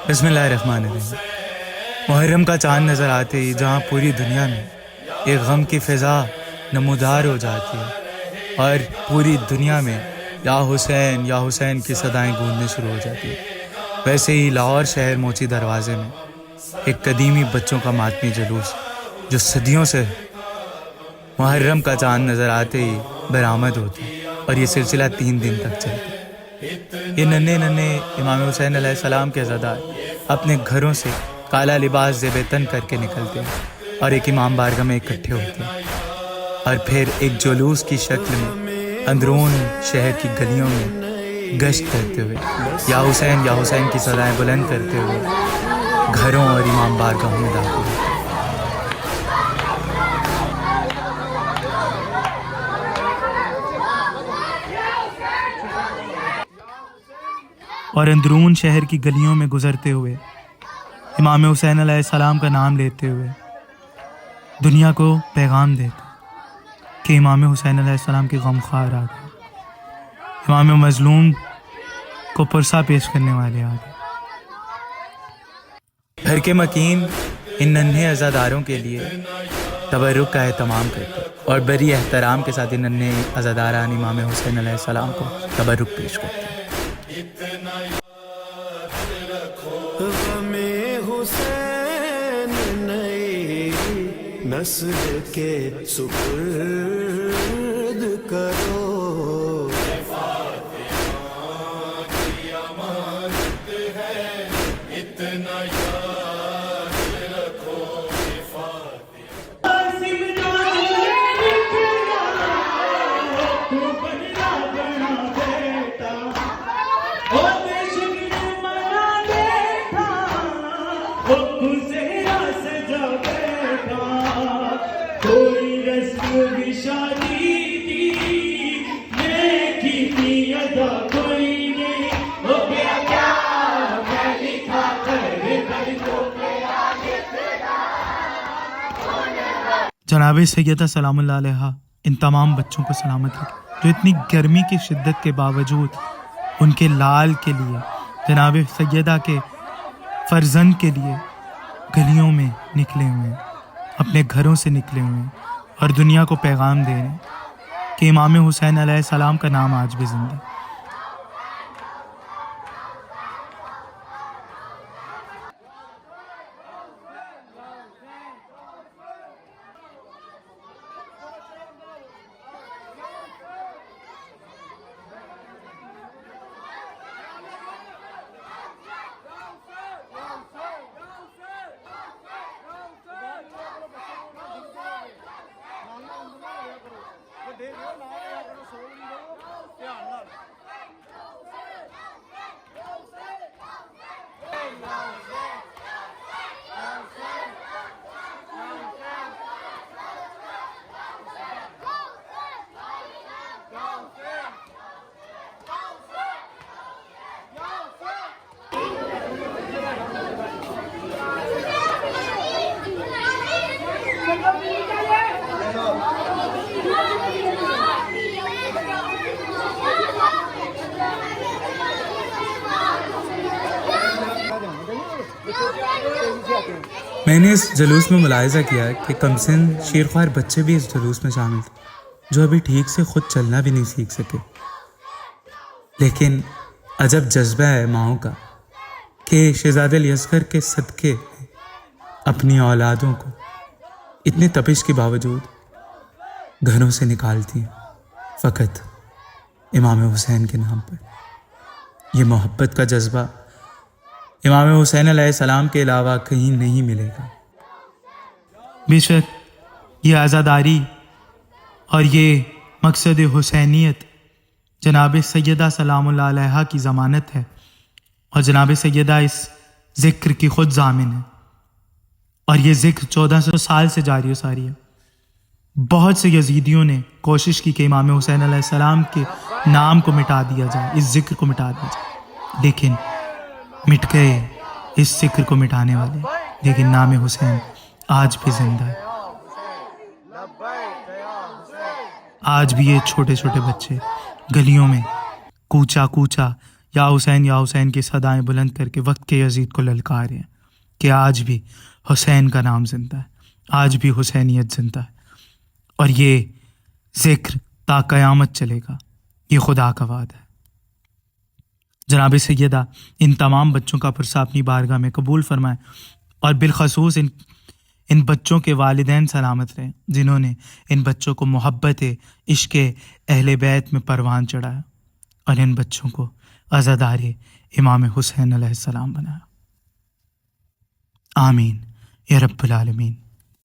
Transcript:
بسم اللہ الرحمن الرحیم۔ محرم کا چاند نظر آتے ہی جہاں پوری دنیا میں ایک غم کی فضا نمودار ہو جاتی ہے اور پوری دنیا میں یا حسین کی صدائیں گونجنے شروع ہو جاتی ہیں، ویسے ہی لاہور شہر موچی دروازے میں ایک قدیمی بچوں کا ماتمی جلوس جو صدیوں سے محرم کا چاند نظر آتے ہی برآمد ہوتا ہے اور یہ سلسلہ 3 دن تک چلتا ہے۔ یہ ننھے امام حسین علیہ السلام کے عزادار اپنے گھروں سے کالا لباس زیب تن کر کے نکلتے ہیں اور ایک امام بارگاہ میں اکٹھے ہوتے ہیں اور پھر ایک جلوس کی شکل میں اندرون شہر کی گلیوں میں گشت کرتے ہوئے یا حسین کی صدائیں بلند کرتے ہوئے گھروں اور امام بارگاہوں میں داخل ہوتے ہیں۔ اور اندرون شہر کی گلیوں میں گزرتے ہوئے امام حسین علیہ السلام کا نام لیتے ہوئے دنیا کو پیغام دیتے کہ امام حسین علیہ السلام کی غمخوار آ گئے، امام مظلوم کو پرسہ پیش کرنے والے آ گئے۔ گھر کے مکین ان ننھے عزاداروں کے لیے تبرک کا اہتمام کرتے اور بڑی احترام کے ساتھ ان ننھے عزاداران امام حسین علیہ السلام کو تبرک پیش کرتے ہیں۔ حسین نئی نسل کے سپرد کرو، جناب سیدہ سلام اللہ علیہ ان تمام بچوں کو سلامت رکھے جو اتنی گرمی کی شدت کے باوجود ان کے لال کے لیے، جناب سیدہ کے فرزند کے لیے گلیوں میں نکلے ہوئے ہیں، اپنے گھروں سے نکلے ہوئے ہیں اور دنیا کو پیغام دے رہے ہیں کہ امام حسین علیہ السلام کا نام آج بھی زندہ ہے۔ میں نے اس جلوس میں ملاحظہ کیا کہ کمسن شیرخوار بچے بھی اس جلوس میں شامل تھے جو ابھی ٹھیک سے خود چلنا بھی نہیں سیکھ سکے، لیکن عجب جذبہ ہے ماؤں کا کہ شہزادے الیاصغر کے صدقے اپنی اولادوں کو اتنے تپش کے باوجود گھروں سے نکالتی ہیں فقط امام حسین کے نام پر۔ یہ محبت کا جذبہ امام حسین علیہ السلام کے علاوہ کہیں نہیں ملے گا۔ بے شک یہ عزاداری اور یہ مقصد حسینیت جناب سیدہ سلام اللہ علیہ کی ضمانت ہے اور جناب سیدہ اس ذکر کی خود ضامن ہے، اور یہ ذکر 1400 سال سے جاری و ساری ہے۔ بہت سے یزیدیوں نے کوشش کی کہ امام حسین علیہ السلام کے نام کو مٹا دیا جائے، اس ذکر کو مٹا دیا جائے، لیکن مٹ گئے اس ذکر کو مٹانے والے، لیکن نام حسین آج بھی زندہ ہے۔ آج بھی یہ چھوٹے چھوٹے بچے گلیوں میں کوچا کوچا یا حسین کی صدائیں بلند کر کے وقت کے یزید کو للکارے ہیں کہ آج بھی حسین کا نام زندہ ہے، آج بھی حسینیت زندہ ہے، اور یہ ذکر تا قیامت چلے گا، یہ خدا کا وعد ہے۔ جناب سیدہ ان تمام بچوں کا پرسہ اپنی بارگاہ میں قبول فرمائے، اور بالخصوص ان بچوں کے والدین سلامت رہیں جنہوں نے ان بچوں کو محبت عشق اہل بیت میں پروان چڑھایا اور ان بچوں کو عزادار امام حسین علیہ السلام بنایا۔ آمین یا رب العالمین۔